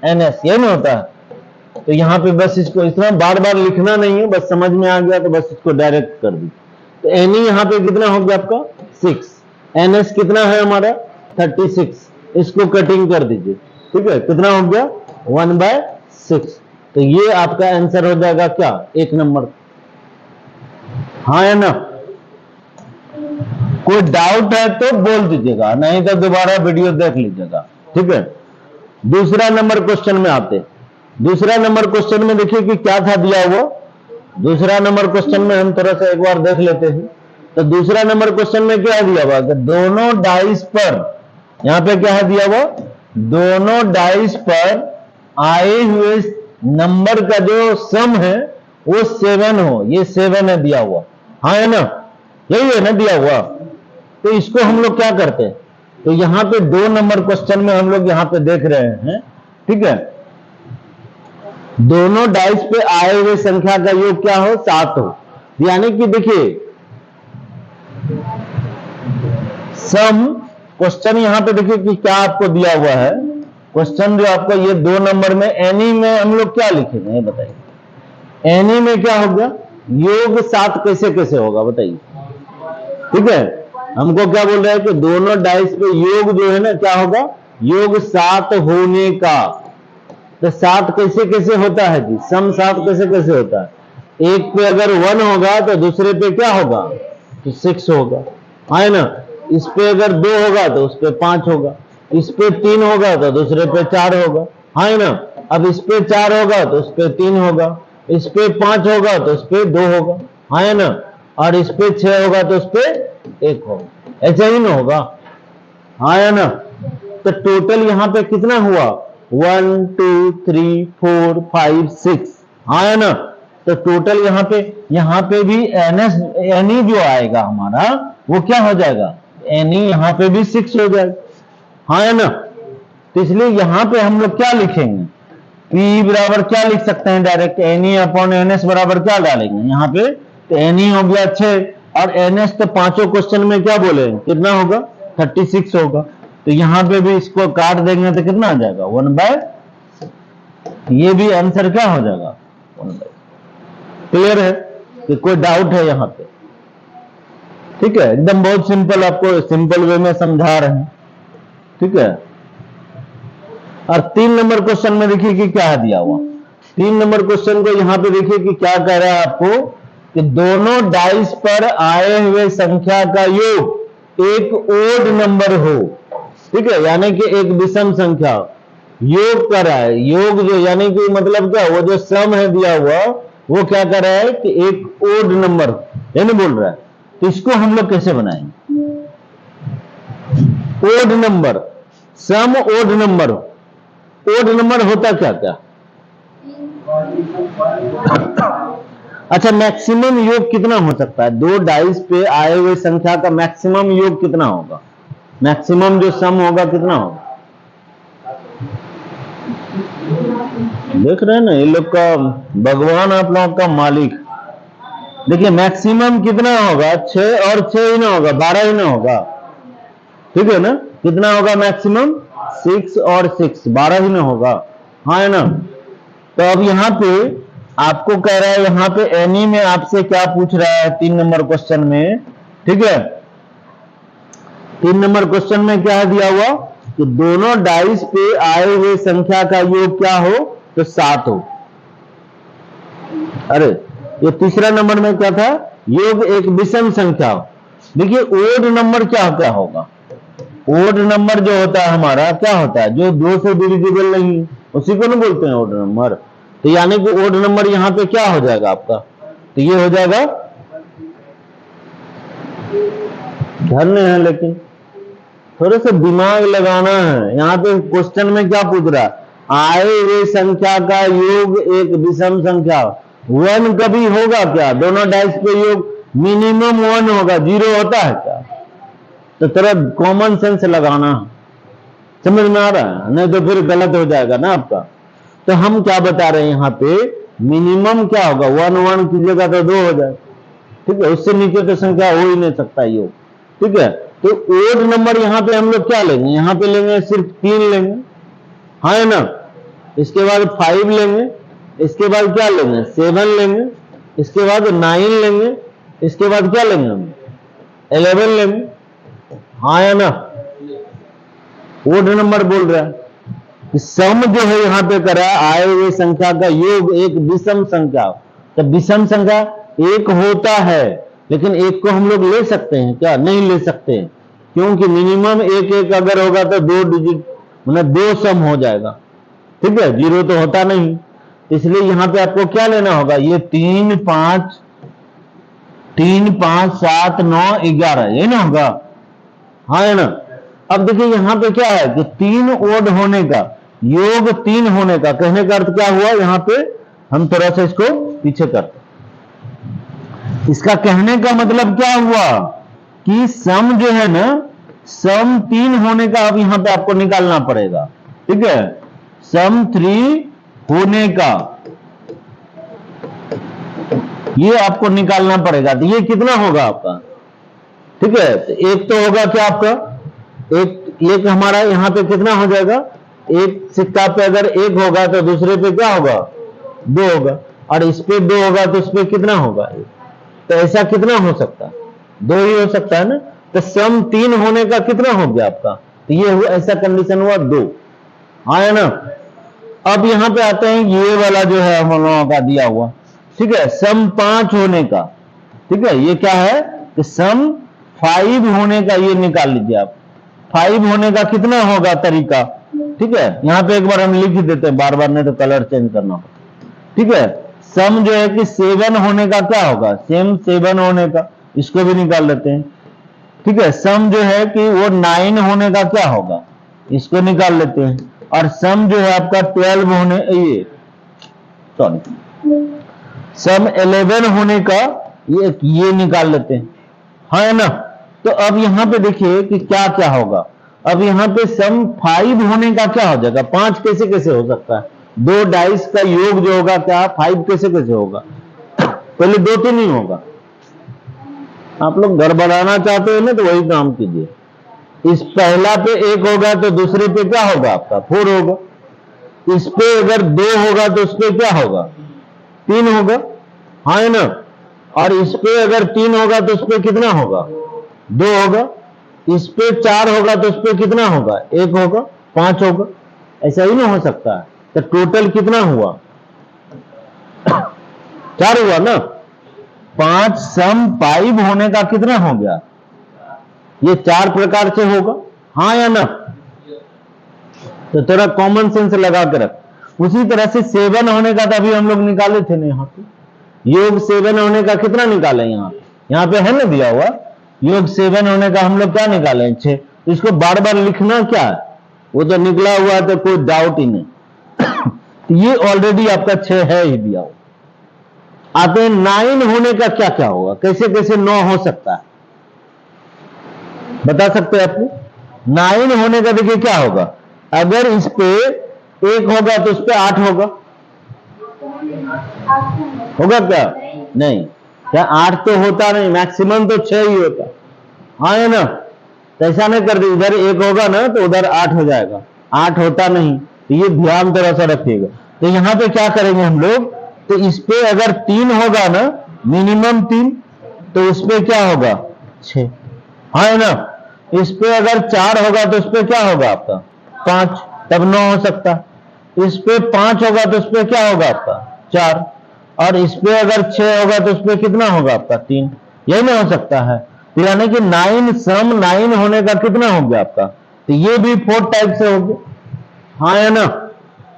एनएस, ये ना होता है। तो यहाँ पे बस इसको इतना बार बार लिखना नहीं है, बस समझ में आ गया तो बस इसको डायरेक्ट कर दी। तो एनई यहाँ पे कितना हो गया आपका 6, एनएस कितना है हमारा 36, इसको कटिंग कर दीजिए, ठीक है, कितना हो गया 1/6। तो ये आपका आंसर हो जाएगा क्या, एक नंबर, हाँ है ना। कोई डाउट है तो बोल दीजिएगा, नहीं तो दोबारा वीडियो देख लीजिएगा, ठीक है। दूसरा नंबर क्वेश्चन में आते, दूसरा नंबर क्वेश्चन में देखिए कि क्या था दिया हुआ। दूसरा नंबर क्वेश्चन में हम थोड़ा सा एक बार देख लेते हैं। तो दूसरा नंबर क्वेश्चन में क्या दिया हुआ कि दोनों डाइस पर, यहां पे क्या है दिया हुआ, दोनों डाइस पर आए हुए नंबर का जो सम है वो 7 हो, ये 7 है दिया हुआ, हाँ है ना, यही है ना दिया हुआ। तो इसको हम लोग क्या करते हैं, तो यहां पे 2 नंबर क्वेश्चन में हम लोग यहां पे देख रहे हैं, ठीक है, दोनों डाइस पे आए हुए संख्या का योग क्या हो 7 हो, यानी कि देखिए सम, क्वेश्चन यहां पे देखिए कि क्या आपको दिया हुआ है, क्वेश्चन जो आपको ये 2 नंबर में एनी में हम लोग क्या लिखेंगे ये बताइए, एनी में क्या होगा, योग 7 कैसे कैसे होगा बताइए, ठीक है। हमको क्या बोल रहे हैं कि दोनों डाइस पे योग जो है ना क्या होगा, योग 7 होने का। तो 7 कैसे कैसे होता है जी, सम 7 कैसे कैसे होता है, एक पे अगर 1 होगा तो दूसरे पे क्या होगा, तो 6 होगा, है ना। इस पे अगर 2 होगा तो उस पे 5 होगा, इस पे 3 होगा तो दूसरे पे 4 होगा, है ना। अब इस पे 4 होगा तो उस पे 3 होगा, इस पे 5 होगा तो उस पे 2 होगा, है ना, और इस पे 6 होगा तो उस पे 1 होगा, ऐसा ही ना होगा, है ना। तो टोटल यहां पे कितना हुआ 1 2 3 4 5 6, है ना। तो टोटल यहां पे भी एनएस एनी जो आएगा हमारा वो क्या हो जाएगा, एनी यहां पे भी 6 हो जाएगा, है ना। तो इसलिए यहां पे हम लोग क्या लिखेंगे, पी बराबर क्या लिख सकते हैं डायरेक्ट, एनी अपॉन एनएस बराबर क्या डालेंगे यहां पे, तो एनी हो गया 6 और एनएस तो पांचों क्वेश्चन में क्या बोले कितना होगा 36 होगा। तो यहां पे भी इसको काट देंगे तो कितना आ जाएगा 1/, ये भी आंसर क्या हो जाएगा 1/। क्लियर है कि कोई डाउट है यहां पे, ठीक है, एकदम बहुत सिंपल, आपको सिंपल वे में समझा रहे हैं, ठीक है। और 3 नंबर क्वेश्चन में देखिए कि क्या दिया हुआ, 3 नंबर क्वेश्चन को यहां पे देखिए कि क्या कह रहा है आपको कि दोनों डाइस पर आए हुए संख्या का योग एक ओड नंबर हो, ठीक है, यानी कि एक विषम संख्या योग कर रहा है, योग जो यानी कि मतलब क्या, वो जो सम है दिया हुआ वो क्या कर रहा है कि एक ओड नंबर यानी बोल रहा है। तो इसको हम लोग कैसे बनाएंगे, ओड नंबर, सम ओड नंबर, ओड नंबर होता क्या क्या, अच्छा मैक्सिमम योग कितना हो सकता है, 2 डाइस पे आए हुए संख्या का मैक्सिमम योग कितना होगा, मैक्सिमम जो सम होगा कितना होगा, देख रहे हैं ना ये लोग का, भगवान आप लोगों का मालिक। देखिए मैक्सिमम कितना होगा 6 और 6 ही ना होगा, 12 ही ना होगा, ठीक है ना, कितना होगा मैक्सिमम 6 और 6, 12 ही ना होगा, हाँ है ना। तो अब यहां पे आपको कह रहा है, यहां पे एनी में आपसे क्या पूछ रहा है 3 नंबर क्वेश्चन में, ठीक है, 3 नंबर क्वेश्चन में क्या दिया हुआ कि दोनों डाइस पे आए हुए संख्या का योग क्या हो तो 7 हो। अरे ये तीसरा नंबर में क्या था, योग एक विषम संख्या हो। देखिए ओड नंबर क्या क्या होगा, ओड नंबर जो होता है हमारा क्या होता है, जो 2 से डिविजिबल नहीं, उसी को नहीं बोलते हैं ओड नंबर। तो यानी कि ओड नंबर यहां पे क्या हो जाएगा आपका, तो ये हो जाएगा धन्य है, लेकिन थोड़ा सा दिमाग लगाना है। यहाँ पे क्वेश्चन में क्या पूछ रहा है, आए हुए संख्या का योग एक विषम संख्या, 1 कभी होगा क्या? दोनों डाइस पे योग मिनिमम 1 होगा, 0 होता है क्या? तो थोड़ा कॉमन सेंस लगाना, समझ में आ रहा है? नहीं तो फिर गलत हो जाएगा ना आपका। तो हम क्या बता रहे हैं यहाँ पे, मिनिमम क्या होगा, 1 1 कीजिएगा तो 2 हो जाए, ठीक है? उससे नीचे तो संख्या हो ही नहीं सकता योग, ठीक है? तो ओड नंबर यहाँ पे हम लोग क्या लेंगे, यहाँ पे लेंगे सिर्फ 3 लेंगे, हाँ है ना? इसके बाद 5 लेंगे, इसके बाद क्या लेंगे, 7 लेंगे, इसके बाद 9 लेंगे, इसके बाद क्या लेंगे हम, 11 लेंगे, हाँ है ना? ओड नंबर बोल रहा है कि सम जो है यहाँ पे करा, आए हुए संख्या का योग एक विषम संख्या। तो विषम संख्या एक होता है, लेकिन एक को हम लोग ले सकते हैं क्या? नहीं ले सकते, क्योंकि मिनिमम एक अगर होगा तो 2 डिजिट मतलब 2 सम हो जाएगा, ठीक है? 0 तो होता नहीं, इसलिए यहां पे आपको क्या लेना होगा, ये 3 5 7 9 11, ये ना होगा, हाँ है ना? अब देखिए यहां पे क्या है कि 3 ओड होने का योग 3 होने का, कहने का अर्थ क्या हुआ, यहां पे हम थोड़ा सा इसको पीछे करते, इसका कहने का मतलब क्या हुआ कि सम जो है ना, सम 3 होने का अब यहां पे आपको निकालना पड़ेगा, ठीक है? सम 3 होने का ये आपको निकालना पड़ेगा। तो ये कितना होगा आपका, ठीक है? तो एक तो होगा क्या आपका, एक हमारा यहां पे कितना हो जाएगा, एक सिक्का पे अगर 1 होगा तो दूसरे पे क्या होगा, 2 होगा, और इस पे 2 होगा तो इस पे कितना होगा, तो ऐसा कितना हो सकता है, 2 ही हो सकता है ना? तो सम 3 होने का कितना हो गया आपका, तो ये हुआ, ऐसा कंडीशन हुआ 2, हाँ है ना? अब यहां पे आते हैं, ये वाला जो है हम लोगों का दिया हुआ, ठीक है? सम 5 होने का, ठीक है? ये क्या है कि सम 5 होने का, ये निकाल लीजिए आप, 5 होने का कितना होगा तरीका, ठीक है? यहां पे एक बार हम लिख देते हैं, बार बार नहीं तो कलर चेंज करना होगा, ठीक है? सम जो है कि 7 होने का क्या होगा, सेम 7 होने का, इसको भी निकाल लेते हैं, ठीक है? सम जो है कि वो 9 होने का क्या होगा, इसको निकाल लेते हैं, और सम जो है आपका 12 होने, ये सॉरी, सम 11 होने का ये निकाल लेते हैं, हाँ है ना? तो अब यहां पे देखिए कि क्या क्या होगा, अब यहां पे सम 5 होने का क्या हो जाएगा, 5 कैसे कैसे हो सकता है, 2 डाइस का योग जो होगा क्या 5 कैसे कैसे होगा, पहले 2 तो नहीं होगा। आप लोग गड़बड़ाना चाहते हो ना तो वही काम कीजिए, इस पहला पे 1 होगा तो दूसरे पे क्या होगा आपका 4 होगा, इस पे अगर 2 होगा तो उस पे क्या होगा 3 होगा, हाँ है ना? और इस पे अगर 3 होगा तो उस पे कितना होगा 2 होगा, इस पे 4 होगा तो उस पे कितना होगा 1 होगा, 5 होगा, ऐसा ही ना हो सकता है? तो टोटल कितना हुआ 4 हुआ ना, 5 सम 5 होने का कितना हो गया, ये 4 प्रकार से होगा, हाँ या ना? तो थोड़ा कॉमन सेंस लगा कर रख। उसी तरह से 7 होने का तो अभी हम लोग निकाले थे ना, यहाँ पे योग 7 होने का कितना निकाले, यहाँ पे है ना दिया हुआ, योग 7 होने का हम लोग क्या निकाले 6, तो इसको बार बार लिखना क्या है, वो तो निकला हुआ है तो कोई डाउट ही नहीं तो ये ऑलरेडी आपका 6 है ही दिया हुआ। आते हैं 9 होने का क्या क्या होगा, कैसे कैसे 9 हो सकता है, बता सकते हैं आपको? 9 होने का देखिए क्या होगा, अगर इस पे 1 होगा तो उस पे 8 होगा, होगा क्या, नहीं, क्या 8 तो होता नहीं, मैक्सिमम तो 6 ही होता, हाँ है ना? तो ऐसा नहीं कर दे, इधर 1 होगा ना तो उधर 8 हो जाएगा, 8 होता नहीं, तो ये ध्यान थोड़ा सा रखिएगा। तो यहां पे क्या करेंगे हम लोग, तो इस पे अगर 3 होगा ना, मिनिमम 3, तो उस पे क्या होगा 6, हाँ है ना? इस पे अगर 4 होगा तो उस पे क्या होगा आपका 5, तब 9 हो सकता। इस पे 5 होगा तो उस पे क्या होगा आपका 4, और इस पे अगर 6 होगा तो उस पे कितना होगा आपका 3, यही ना हो सकता है? तो यानी कि 9 सम 9 होने का कितना हो गया आपका, तो ये भी 4 टाइप से हो गया, हाँ है ना?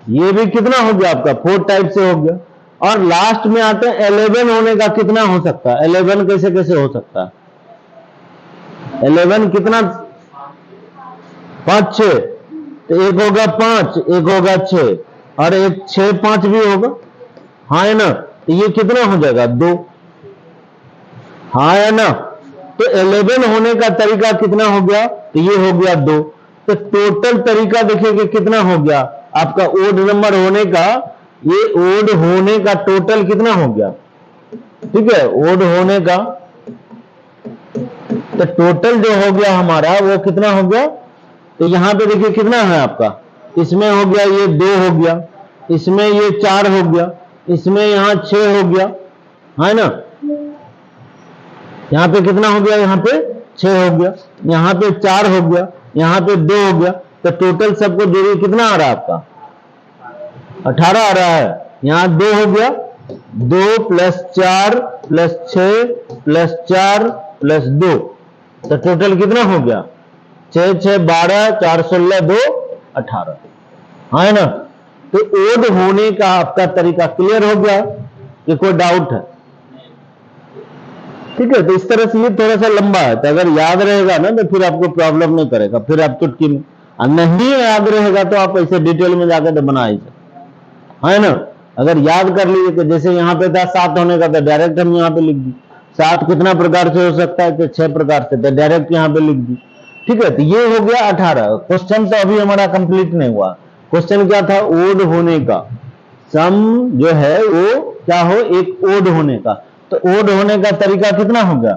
ये भी कितना हो गया आपका 4 टाइप से हो गया। और लास्ट में आते हैं 11 होने का कितना हो सकता है, 11 कैसे कैसे हो सकता है, 11 कितना, 5 6, तो एक होगा 5, एक होगा 6, और एक 6 5 भी होगा, हाँ है ना। तो ये कितना हो जाएगा, 2, हाँ है ना। तो 11 होने का तरीका कितना हो गया, तो ये हो गया 2। तो टोटल तरीका देखिए कि कितना हो गया आपका ओड नंबर होने का, ये ओड होने का टोटल कितना हो गया, ठीक है, ओड होने का तो टोटल जो हो गया हमारा वो कितना हो गया। तो यहां पे देखिए कितना है आपका, इसमें हो गया ये 2 हो गया, इसमें ये 4 हो गया, इसमें यहां 6 हो गया, है ना। यहां पे कितना हो गया, यहां पे 6 हो गया, यहां पे 4 हो गया, यहां पे 2 हो गया। तो टोटल सबको जोड़िए कितना आ रहा है आपका, 18 आ रहा है। यहां 2 हो गया, 2 + 4 + 6 + 4 + 2, तो टोटल कितना हो गया, 6 6 12, 4 16, 2 18, हाँ है ना। तो ओड होने का आपका तरीका क्लियर हो गया कि कोई डाउट है, ठीक है। तो इस तरह से ये थोड़ा सा लंबा है, तो अगर याद रहेगा ना तो फिर आपको प्रॉब्लम नहीं करेगा, फिर आप चुटकी में, नहीं याद रहेगा तो आप ऐसे डिटेल में जाकर तो बना ही सकते, है ना। अगर याद कर लीजिए कि जैसे यहाँ पे था 7 होने का, तो डायरेक्ट हम यहाँ पे लिख दी। 7 कितना प्रकार से हो सकता है, तो 6 प्रकार से, तो डायरेक्ट यहाँ पे लिख दी, ठीक है। तो ये हो गया 18। क्वेश्चन तो अभी हमारा कंप्लीट नहीं हुआ। क्वेश्चन क्या था, ओड होने का, सम जो है वो क्या हो, एक ओड होने का। तो ओड होने का तरीका कितना हो गया,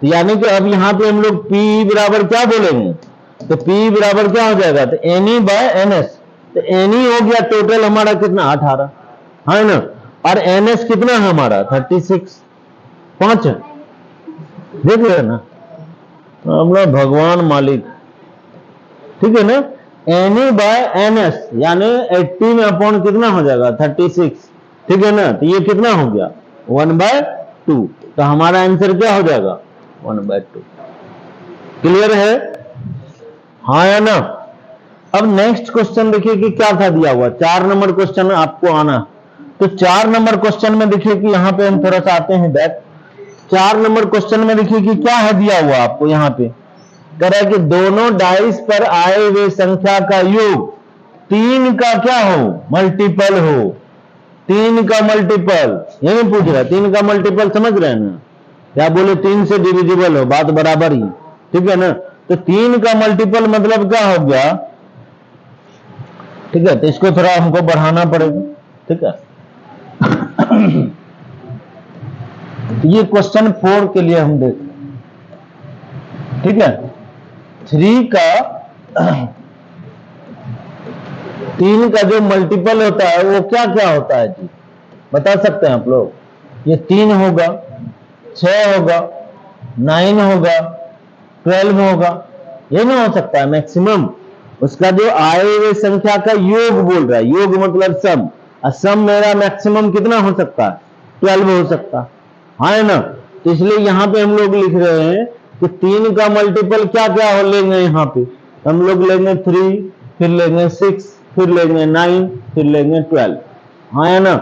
तो यानी कि अब यहाँ पे हम लोग P बराबर क्या बोलेंगे, तो P बराबर क्या हो जाएगा, तो NE/NS। तो NE हो गया टोटल हमारा कितना, 18, है ना। और NS कितना है हमारा, 36, 5 है, देख रहे ना हम लोग, भगवान मालिक, ठीक है ना। NE/NS यानी 80 में अपॉन कितना हो जाएगा, 36, ठीक है ना। तो ये कितना हो गया, 1/2। तो हमारा आंसर क्या हो जाएगा, 1/2। क्लियर है, हाँ या ना। अब नेक्स्ट क्वेश्चन देखिए कि क्या था दिया हुआ, 4 नंबर क्वेश्चन आपको आना। तो 4 नंबर क्वेश्चन में देखिए कि यहाँ पे हम थोड़ा सा आते हैं बैक। 4 नंबर क्वेश्चन में देखिए कि क्या है दिया हुआ आपको, यहाँ पे कह रहा है कि दोनों डाइस पर आए हुए संख्या का योग 3 का क्या हो, मल्टीपल हो। 3 का मल्टीपल, यही पूछ रहा है, 3 का मल्टीपल समझ रहे हैं ना, क्या बोले, 3 से डिविजिबल हो, बात बराबर ही, ठीक है ना। तो 3 का मल्टीपल मतलब क्या हो गया, ठीक है। तो इसको थोड़ा हमको बढ़ाना पड़ेगा, ठीक है। ये क्वेश्चन 4 के लिए हम देख रहे हैं, ठीक है। 3 का 3 का जो मल्टीपल होता है वो क्या क्या होता है जी, बता सकते हैं आप लोग। ये 3 होगा, 6 होगा, 9 होगा, 12 होगा, ये नहीं हो सकता है मैक्सिमम। उसका जो आए हुए संख्या का योग बोल रहा है, योग मतलब सम, और सम मेरा मैक्सिमम कितना हो सकता है, 12 हो सकता है ना। तो इसलिए यहां पे हम लोग लिख रहे हैं कि 3 का मल्टीपल क्या क्या हो लेंगे, यहाँ पे हम लोग लेंगे 3, फिर लेंगे 6, फिर लेंगे 9, फिर लेंगे 12, हाँ ना।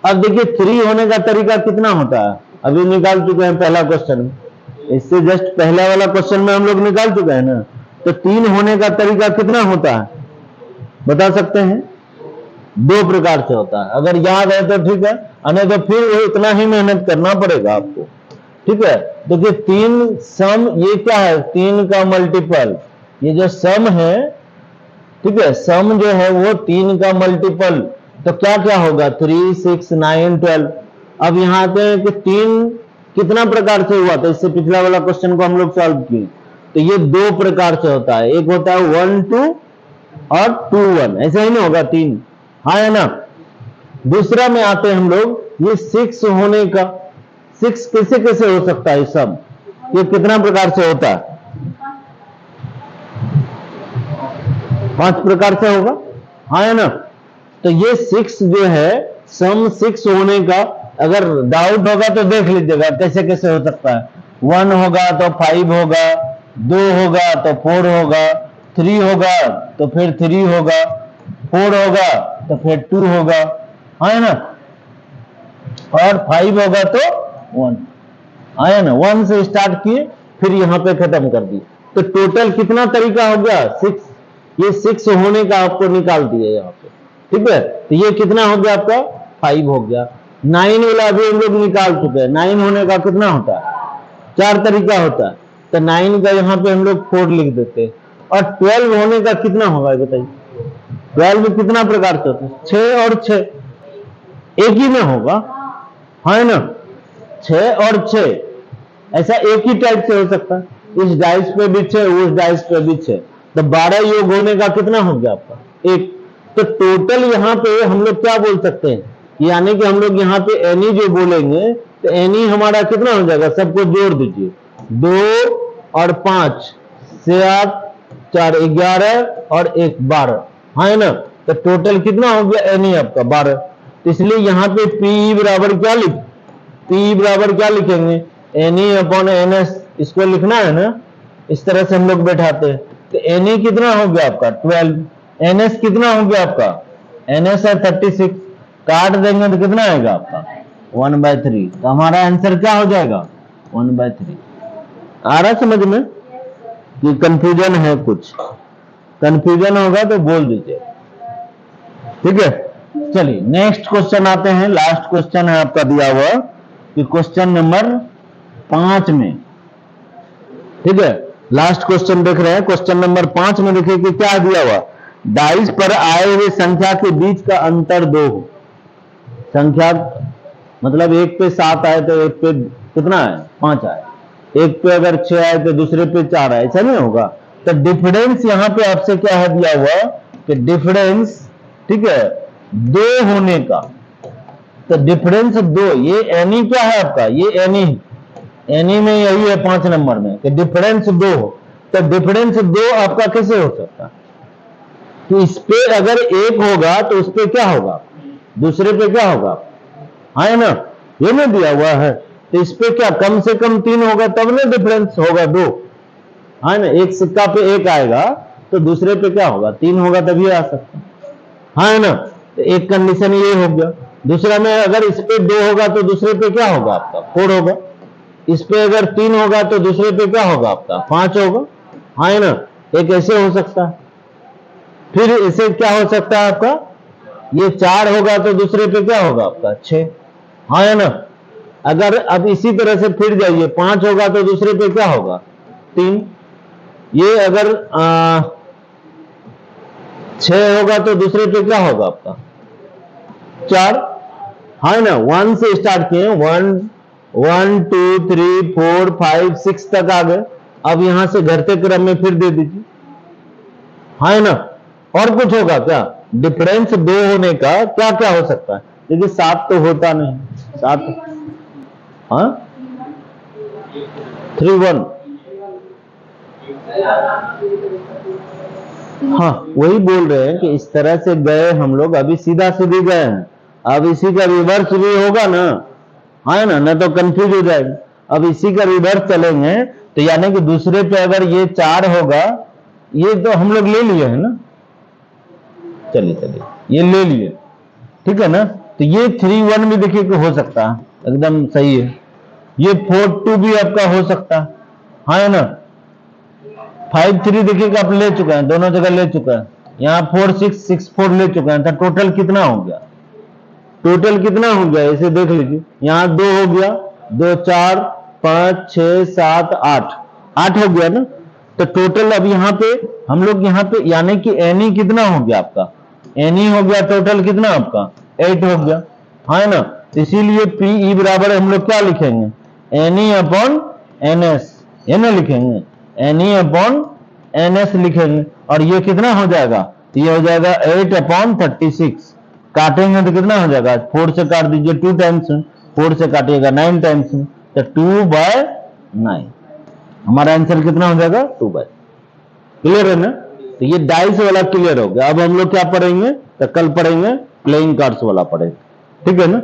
अब देखिए 3 होने का तरीका कितना होता है, अभी निकाल चुके हैं पहला क्वेश्चन, इससे जस्ट पहला वाला क्वेश्चन में हम लोग निकाल चुके हैं ना। तो 3 होने का तरीका कितना होता है, बता सकते हैं, 2 प्रकार से होता है। अगर याद है तो ठीक है, नहीं तो फिर वो इतना ही मेहनत करना पड़ेगा आपको, ठीक है। देखिए 3 सम, ये क्या है, 3 का मल्टीपल, ये जो सम है, ठीक है, सम जो है वो 3 का मल्टीपल, तो क्या क्या होगा, 3 6 9 12। अब यहां आते हैं कि 3 कितना प्रकार से हुआ था, इससे पिछला वाला क्वेश्चन को हम लोग सॉल्व किए। तो ये 2 प्रकार से होता है, एक होता है 1 2 और 2 1, ऐसा ही नहीं होगा 3, हाँ है ना। दूसरा में आते हैं हम लोग, ये 6 होने का, 6 कैसे कैसे हो सकता है सब, ये कितना प्रकार से होता है, 5 प्रकार से होगा, हाँ है ना। तो ये 6 जो है, सम 6 होने का, अगर डाउट होगा तो देख लीजिएगा कैसे कैसे हो सकता है। 1 होगा तो 5 होगा, 2 होगा तो 4 होगा, 3 होगा तो फिर 3 होगा, 4 होगा तो फिर 2 होगा, है ना। और 5 होगा तो 1, है ना। 1 से स्टार्ट किए फिर यहाँ पे खत्म कर दी। तो टोटल कितना तरीका हो गया? 6। ये 6 होने का आपको निकाल दिए यहाँ पे, ठीक है। तो ये कितना हो गया आपका? 5 हो गया। 9 वाला भी हम लोग निकाल चुके हैं। 9 होने का कितना होता है? 4 तरीका होता है। तो 9 का यहाँ पे हम लोग 4 लिख देते हैं। और 12 होने का कितना होगा बताइए? 12 में कितना प्रकार से होता है? 6 और 6 एक ही में होगा, है ना? 6 और 6 ऐसा एक ही टाइप से हो सकता है। इस डाइस पे भी 6, उस डाइस पे भी 6। तो 12 योग होने का कितना हो गया आपका? 1। तो टोटल यहाँ पे हम लोग क्या बोल सकते हैं? यानी कि हम लोग यहाँ पे एनी जो बोलेंगे तो एनी हमारा कितना हो जाएगा? सबको जोड़ दीजिए। 2 और 5 7 4 11 और 1 12, है ना? तो टोटल कितना हो गया एनी आपका? 12। तो इसलिए यहाँ पे पी बराबर क्या लिखेंगे? एनी अपॉन एन एस, इसको लिखना है ना, इस तरह से हम लोग बैठाते हैं। तो एनी कितना हो गया आपका? 12। एन एस कितना हो गया आपका? एन एस है 36। काट देंगे तो कितना आएगा आपका? 1/3। तो हमारा आंसर क्या हो जाएगा? 1/3। आ रहा समझ में? कि कंफ्यूजन है? कुछ कंफ्यूजन होगा तो बोल दीजिए, ठीक है। चलिए नेक्स्ट क्वेश्चन आते हैं। लास्ट क्वेश्चन है आपका दिया हुआ कि क्वेश्चन नंबर 5 में, ठीक है। लास्ट क्वेश्चन देख रहे हैं। क्वेश्चन नंबर 5 में देखिए कि क्या दिया हुआ? डाइस पर आए हुए संख्या के बीच का अंतर 2 हो। संख्या मतलब एक पे 7 आए तो एक पे कितना आए? 5 आए। एक पे अगर 6 आए तो दूसरे पे 4 आए, ऐसा नहीं होगा। तो डिफरेंस यहाँ पे आपसे क्या है दिया हुआ कि डिफरेंस, ठीक है, 2 होने का। तो डिफरेंस 2, ये एनी क्या है आपका? ये एनी में यही है 5 नंबर में कि डिफरेंस 2 हो। तो डिफरेंस 2 आपका कैसे हो सकता है? तो इस पे अगर 1 होगा तो उस पे क्या होगा? दूसरे पे क्या होगा? है ना? ये नहीं दिया हुआ है। तो इस पे क्या कम से कम 3 होगा तब ना डिफरेंस होगा 2, है ना? एक सिक्का पे 1 आएगा तो दूसरे पे क्या होगा? 3 होगा तभी आ सकता है ना? तो एक कंडीशन ये हो गया। दूसरा में अगर इस पे 2 होगा तो दूसरे पे क्या होगा आपका? 4 होगा। इस पे अगर 3 होगा तो दूसरे पे क्या होगा आपका? 5 होगा, है ना? एक ऐसे हो सकता है। फिर इसे क्या हो सकता है आपका? ये 4 होगा तो दूसरे पे क्या होगा आपका? 6, है ना? अगर अब इसी तरह से फिर जाइए, 5 होगा तो दूसरे पे क्या होगा? 3। ये अगर 6 होगा तो दूसरे पे क्या होगा आपका? 4, है ना? 1 से स्टार्ट किए, 1 2 3 4 5 6 तक आ गए। अब यहां से घटते क्रम में फिर दे दीजिए, है ना? और कुछ होगा क्या? डिफरेंस 2 होने का क्या क्या हो सकता है? देखिए 7 तो होता नहीं, 7 हाँ 3 1, हाँ वही बोल रहे हैं कि इस तरह से गए हम लोग, अभी सीधा सीधी गए हैं। अब इसी का रिवर्स भी होगा ना, है ना? न तो कंफ्यूज हो जाएगा। अब इसी का रिवर्स चलेंगे तो यानी कि दूसरे पे अगर ये 4 होगा, ये तो हम लोग ले लिए है ना, चलिए ये ले लिए, ठीक है ना? तो ये 3 1 भी देखिए कि हो सकता है, एकदम सही है। ये 4 2 भी आपका हो सकता है ना? 5 3 देखिए कि आप ले चुके हैं, दोनों जगह ले चुके हैं। यहाँ 4 6 6 4 ले चुके हैं। तो टोटल कितना हो गया? टोटल कितना हो गया इसे देख लीजिए। यहाँ 2 हो गया, 2 4 5 6 7 8 8 हो गया ना? तो टोटल अब यहाँ पे हम लोग यहाँ पे यानी कि एनी कितना हो गया आपका? एनी हो गया टोटल कितना आपका? 8 हो गया, है ना? इसीलिए पीई बराबर हम लोग क्या लिखेंगे? एनी अपॉन एन एस, ये ना लिखेंगे, एनी अपॉन एन एस लिखेंगे। और ये कितना हो जाएगा? ये हो जाएगा 8 अपॉन 36। काटेंगे तो कितना हो जाएगा? 4 से काट दीजिए 2 टाइम्स, 4 से काटिएगा 9 टाइम्स, तो 2/9। हमारा आंसर कितना हो जाएगा? 2/। क्लियर है ना? तो ये डाइस वाला क्लियर हो गया। अब हम लोग क्या पढ़ेंगे? तो कल पढ़ेंगे प्लेइंग कार्ड्स वाला पढ़ेंगे, ठीक है ना?